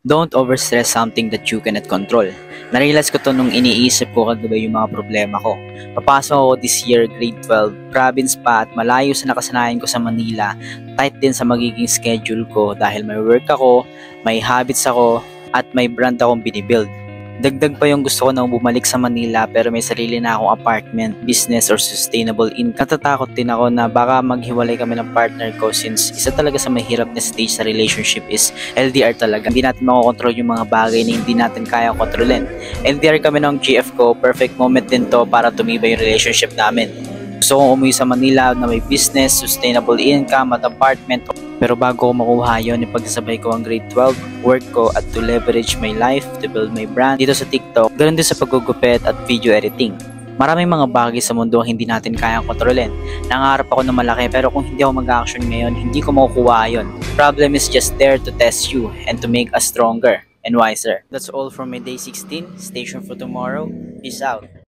Don't overstress something that you cannot control. Narealize ko to nung iniisip ko kagabi yung mga problema ko. Papasok ako this year, grade 12, province pa at malayo sa nakasanayan ko sa Manila. Tight din sa magiging schedule ko dahil may work ako, may habits ako, at may brand akong binibuild. Dagdag pa yung gusto ko na bumalik sa Manila pero may sarili na akong apartment, business, or sustainable income. Natatakot din ako na baka maghiwalay kami ng partner ko since isa talaga sa mahirap na stage sa relationship is LDR talaga. Hindi natin makokontrol yung mga bagay na hindi natin kaya kontrolin. LDR kami ng GF ko, perfect moment din to para tumibay yung relationship namin. Gusto kong umuwi sa Manila na may business, sustainable income at apartment. Pero bago ko makuha yun, ipagsasabay ko ang grade 12, work ko at to leverage my life, to build my brand dito sa TikTok, ganun din sa paggugupit at video editing. Maraming mga bagay sa mundo ang hindi natin kayang kontrolin. Nangarap ako ng malaki pero kung hindi ako mag-action ngayon, hindi ko makukuha yun. Problem is just there to test you and to make us stronger and wiser. That's all from my day 16. Stay tuned for tomorrow. Peace out.